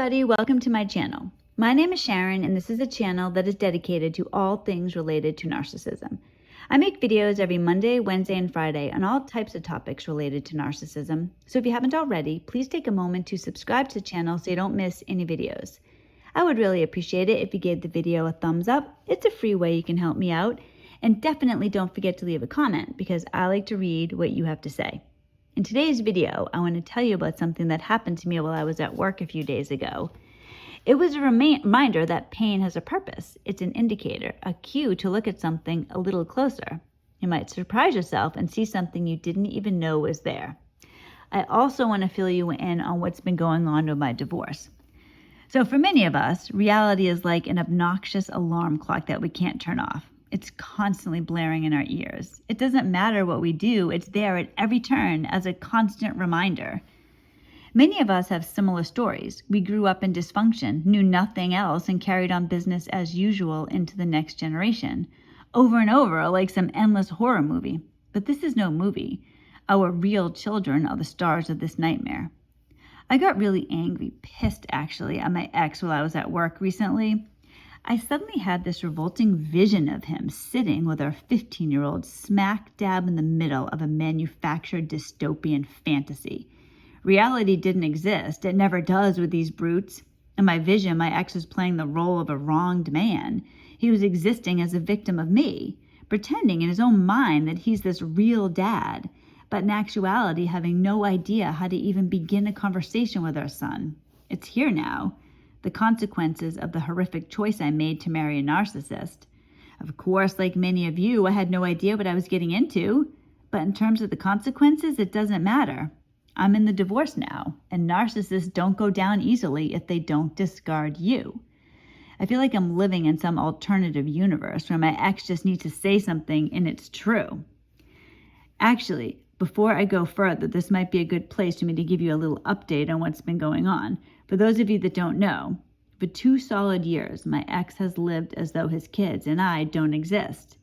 everybody, welcome to my channel. My name is Sharon and this is a channel that is dedicated to all things related to narcissism. I make videos every Monday, Wednesday, and Friday on all types of topics related to narcissism. So if you haven't already, please take a moment to subscribe to the channel so you don't miss any videos. I would really appreciate it if you gave the video a thumbs up. It's a free way you can help me out. And definitely don't forget to leave a comment because I like to read what you have to say. In today's video, I want to tell you about something that happened to me while I was at work a few days ago. It was a reminder that pain has a purpose. It's an indicator, a cue to look at something a little closer. You might surprise yourself and see something you didn't even know was there. I also want to fill you in on what's been going on with my divorce. So for many of us, reality is like an obnoxious alarm clock that we can't turn off. It's constantly blaring in our ears. It doesn't matter what we do, it's there at every turn as a constant reminder. Many of us have similar stories. We grew up in dysfunction, knew nothing else, and carried on business as usual into the next generation. Over and over, like some endless horror movie. But this is no movie. Our real children are the stars of this nightmare. I got really angry, pissed actually, at my ex while I was at work recently. I suddenly had this revolting vision of him sitting with our 15-year-old smack dab in the middle of a manufactured dystopian fantasy. Reality didn't exist. It never does with these brutes. In my vision, my ex was playing the role of a wronged man. He was existing as a victim of me, pretending in his own mind that he's this real dad, but in actuality having no idea how to even begin a conversation with our son. It's here now. The consequences of the horrific choice I made to marry a narcissist. Of course, like many of you, I had no idea what I was getting into. But in terms of the consequences, it doesn't matter. I'm in the divorce now, and narcissists don't go down easily if they don't discard you. I feel like I'm living in some alternative universe where my ex just needs to say something and it's true. Actually, before I go further, this might be a good place for me to give you a little update on what's been going on. For those of you that don't know, for 2 solid years, my ex has lived as though his kids and I don't exist.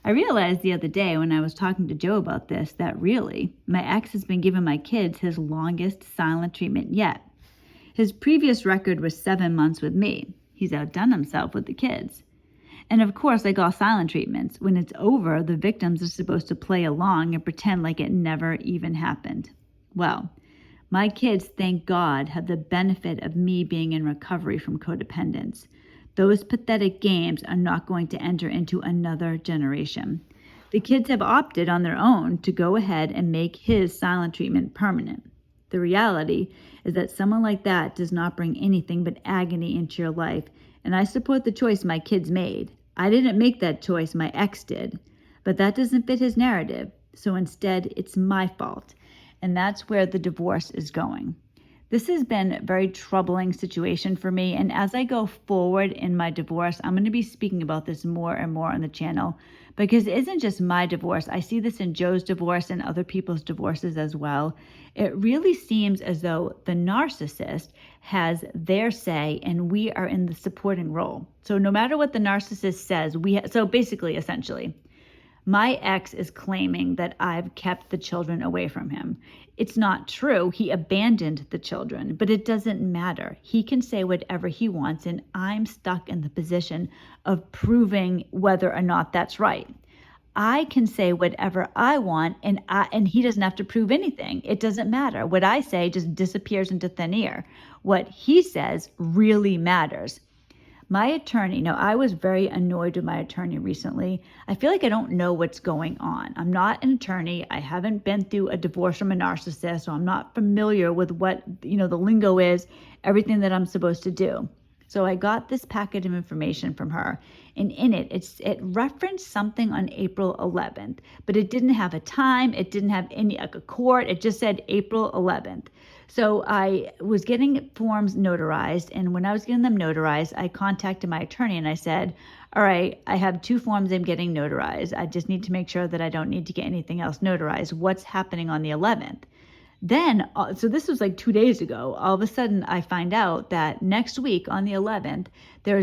I realized the other day when I was talking to Joe about this that really, my ex has been giving my kids his longest silent treatment yet. His previous record was 7 months with me. He's outdone himself with the kids. And of course, like all silent treatments, when it's over, the victims are supposed to play along and pretend like it never even happened. Well, my kids, thank God, have the benefit of me being in recovery from codependence. Those pathetic games are not going to enter into another generation. The kids have opted on their own to go ahead and make his silent treatment permanent. The reality is that someone like that does not bring anything but agony into your life, and I support the choice my kids made. I didn't make that choice, my ex did, but that doesn't fit his narrative, so instead it's my fault. And that's where the divorce is going. This has been a very troubling situation for me. And as I go forward in my divorce, I'm going to be speaking about this more and more on the channel because it isn't just my divorce. I see this in Joe's divorce and other people's divorces as well. It really seems as though the narcissist has their say and we are in the supporting role. So no matter what the narcissist says, so basically, essentially, my ex is claiming that I've kept the children away from him. It's not true. He abandoned the children, but it doesn't matter. He can say whatever he wants, and I'm stuck in the position of proving whether or not that's right. I can say whatever I want, and he doesn't have to prove anything. It doesn't matter. What I say just disappears into thin air. What he says really matters. My attorney, now I was very annoyed with my attorney recently. I feel like I don't know what's going on. I'm not an attorney. I haven't been through a divorce from a narcissist, so I'm not familiar with what, the lingo is, everything that I'm supposed to do. So I got this packet of information from her, and in it, it referenced something on April 11th, but it didn't have a time. It didn't have a court. It just said April 11th. So I was getting forms notarized, and when I was getting them notarized, I contacted my attorney and I said, all right, I have 2 forms I'm getting notarized. I just need to make sure that I don't need to get anything else notarized. What's happening on the 11th? Then, so this was like 2 days ago, all of a sudden I find out that next week on the 11th, they're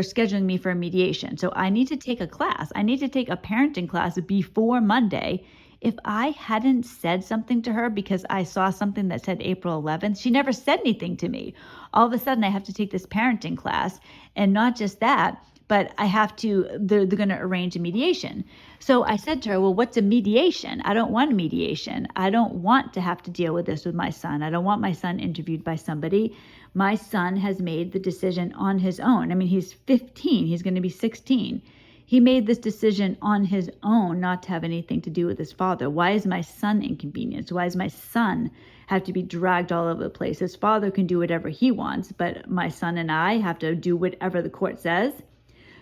scheduling me for a mediation. So I need to take a class. I need to take a parenting class before Monday If I hadn't said something to her because I saw something that said April 11th, she never said anything to me. All of a sudden, I have to take this parenting class. And not just that, but I have to, they're going to arrange a mediation. So I said to her, well, what's a mediation? I don't want a mediation. I don't want to have to deal with this with my son. I don't want my son interviewed by somebody. My son has made the decision on his own. I mean, he's 15, he's going to be 16. He made this decision on his own not to have anything to do with his father. Why is my son inconvenienced? Why does my son have to be dragged all over the place? His father can do whatever he wants, but my son and I have to do whatever the court says.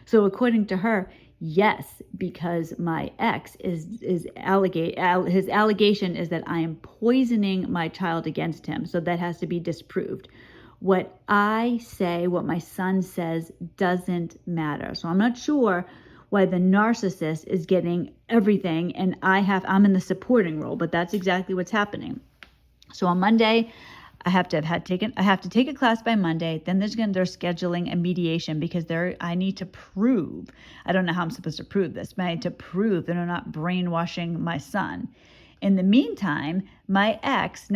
So according to her, yes, because my ex his allegation is that I am poisoning my child against him. So that has to be disproved. What I say, what my son says, doesn't matter. So I'm not sure why the narcissist is getting everything and I'm in the supporting role, but that's exactly what's happening. So on Monday, I have to take a class by Monday. Then they're scheduling a mediation because I need to prove, I don't know how I'm supposed to prove this, but I need to prove that I'm not brainwashing my son. In the meantime, my ex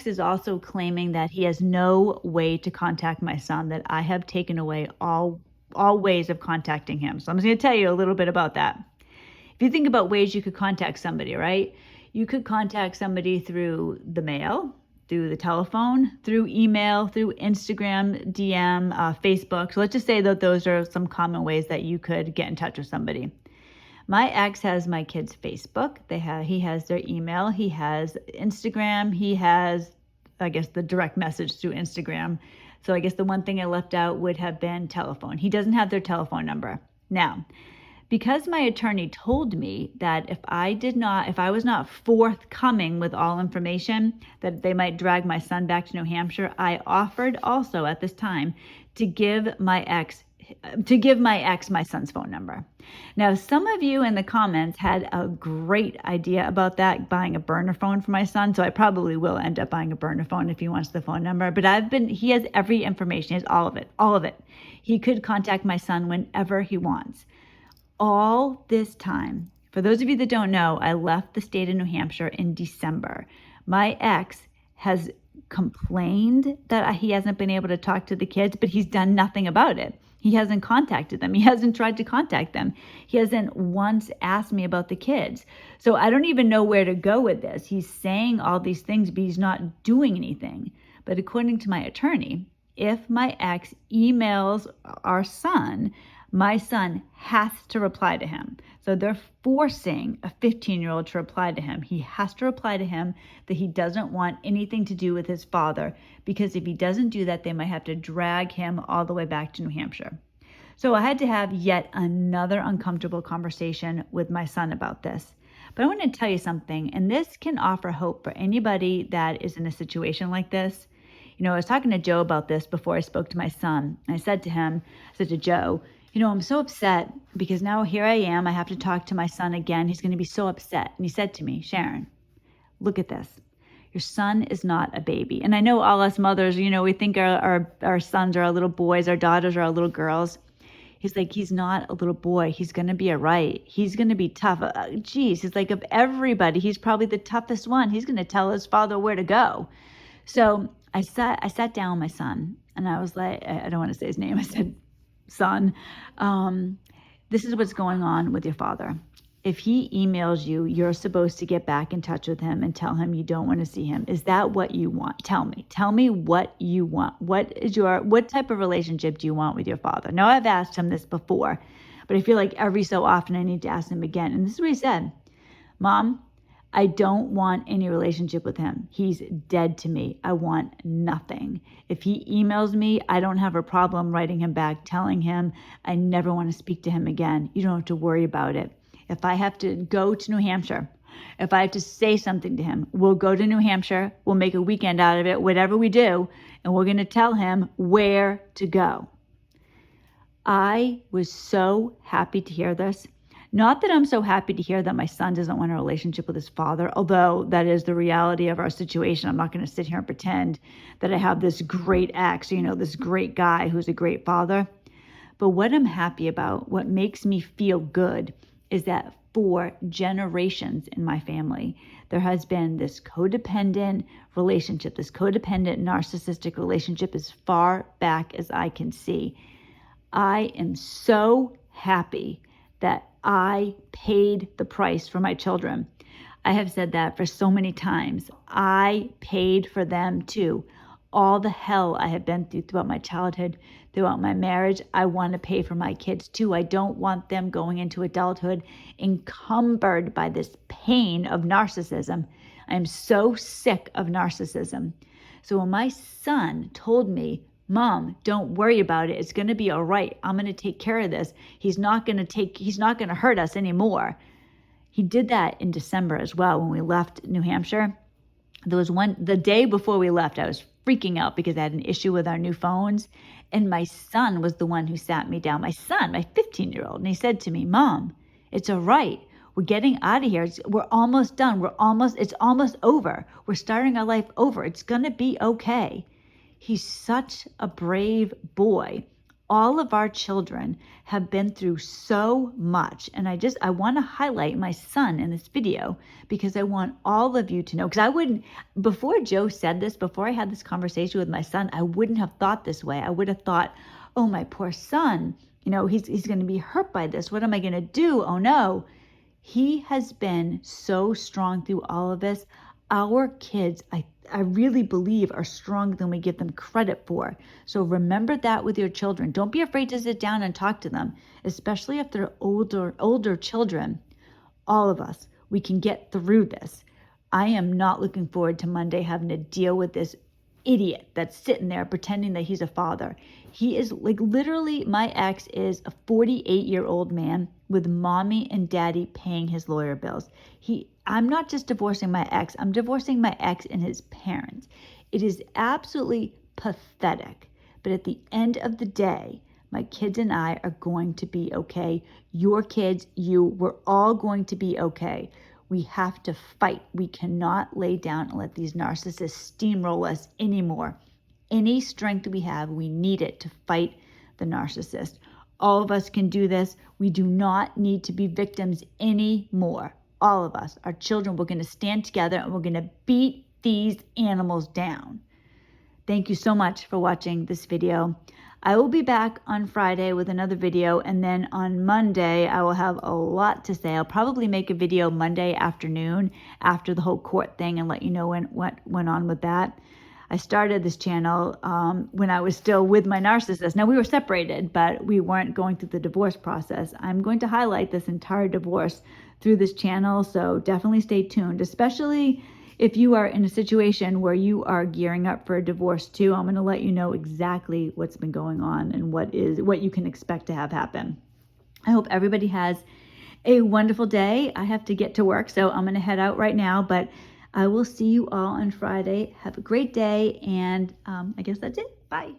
is also claiming that he has no way to contact my son, that I have taken away all ways of contacting him. So I'm just going to tell you a little bit about that. If you think about ways you could contact somebody, right? You could contact somebody through the mail, through the telephone, through email, through Instagram, DM, Facebook. So let's just say that those are some common ways that you could get in touch with somebody. My ex has my kids' Facebook. He has their email. He has Instagram. He has, I guess, the direct message through Instagram. So I guess the one thing I left out would have been telephone. He doesn't have their telephone number. Now, because my attorney told me that if I was not forthcoming with all information, that they might drag my son back to New Hampshire, I offered also at this time to give my ex my son's phone number. Now, some of you in the comments had a great idea about that, buying a burner phone for my son. So I probably will end up buying a burner phone if he wants the phone number. But he has every information. He has all of it. He could contact my son whenever he wants. All this time, for those of you that don't know, I left the state of New Hampshire in December. My ex has complained that he hasn't been able to talk to the kids, but he's done nothing about it. He hasn't contacted them. He hasn't tried to contact them. He hasn't once asked me about the kids. So I don't even know where to go with this. He's saying all these things, but he's not doing anything. But according to my attorney, if my ex emails our son, my son has to reply to him. So they're forcing a 15-year-old to reply to him. He has to reply to him that he doesn't want anything to do with his father, because if he doesn't do that, they might have to drag him all the way back to New Hampshire. So I had to have yet another uncomfortable conversation with my son about this. But I want to tell you something, and this can offer hope for anybody that is in a situation like this. You know, I was talking to Joe about this before I spoke to my son. I said to Joe, you know, I'm so upset because now here I am. I have to talk to my son again. He's going to be so upset. And he said to me, Sharon, look at this. Your son is not a baby. And I know all us mothers, you know, we think our sons are our little boys, our daughters are our little girls. He's like, he's not a little boy. He's going to be all right. He's going to be tough. He's like, of everybody, he's probably the toughest one. He's going to tell his father where to go. So I sat down with my son and I was like, I don't want to say his name. I said, son, this is what's going on with your father. If he emails you, you're supposed to get back in touch with him and tell him you don't want to see him. Is that what you want? Tell me what you want. What type of relationship do you want with your father? Now, I've asked him this before, but I feel like every so often I need to ask him again. And this is what he said. Mom, I don't want any relationship with him. He's dead to me. I want nothing. If he emails me, I don't have a problem writing him back, telling him I never want to speak to him again. You don't have to worry about it. If I have to go to New Hampshire, if I have to say something to him, we'll go to New Hampshire. We'll make a weekend out of it, whatever we do, and we're going to tell him where to go. I was so happy to hear this. Not that I'm so happy to hear that my son doesn't want a relationship with his father, although that is the reality of our situation. I'm not going to sit here and pretend that I have this great ex, you know, this great guy who's a great father. But what I'm happy about, what makes me feel good, is that for generations in my family. There has been this codependent relationship, this codependent narcissistic relationship as far back as I can see. I am so happy that I paid the price for my children. I have said that for so many times. I paid for them too. All the hell I have been through throughout my childhood, throughout my marriage, I want to pay for my kids too. I don't want them going into adulthood encumbered by this pain of narcissism. I am so sick of narcissism. So when my son told me, Mom, don't worry about it. It's going to be all right. I'm going to take care of this. He's not going to hurt us anymore. He did that in December as well when we left New Hampshire. The day before we left, I was freaking out because I had an issue with our new phones. And my son was the one who sat me down. My son, my 15-year-old. And he said to me, Mom, it's all right. We're getting out of here. We're almost done. It's almost over. We're starting our life over. It's going to be okay. He's such a brave boy. All of our children have been through so much. And I want to highlight my son in this video because I want all of you to know. Because before Joe said this, before I had this conversation with my son, I wouldn't have thought this way. I would have thought, oh, my poor son, he's going to be hurt by this. What am I going to do? Oh, no. He has been so strong through all of this. Our kids, I really believe, are stronger than we give them credit for. So remember that with your children. Don't be afraid to sit down and talk to them, especially if they're older children. All of us, we can get through this. I am not looking forward to Monday having to deal with this idiot that's sitting there pretending that he's a father. He is literally, my ex is a 48-year-old man with mommy and daddy paying his lawyer bills. I'm not just divorcing my ex, I'm divorcing my ex and his parents. It is absolutely pathetic. But at the end of the day, my kids and I are going to be okay. Your kids, we're all going to be okay. We have to fight. We cannot lay down and let these narcissists steamroll us anymore. Any strength we have, we need it to fight the narcissist. All of us can do this. We do not need to be victims anymore. All of us, our children, we're going to stand together and we're going to beat these animals down. Thank you so much for watching this video. I will be back on Friday with another video, and then on Monday I will have a lot to say. I'll probably make a video Monday afternoon after the whole court thing and let you know what went on with that. I started this channel when I was still with my narcissist. Now, we were separated, but we weren't going through the divorce process. I'm going to highlight this entire divorce through this channel, so definitely stay tuned, especially if you are in a situation where you are gearing up for a divorce too. I'm going to let you know exactly what's been going on and what you can expect to have happen. I hope everybody has a wonderful day. I have to get to work, so I'm going to head out right now, but I will see you all on Friday. Have a great day, and I guess that's it. Bye.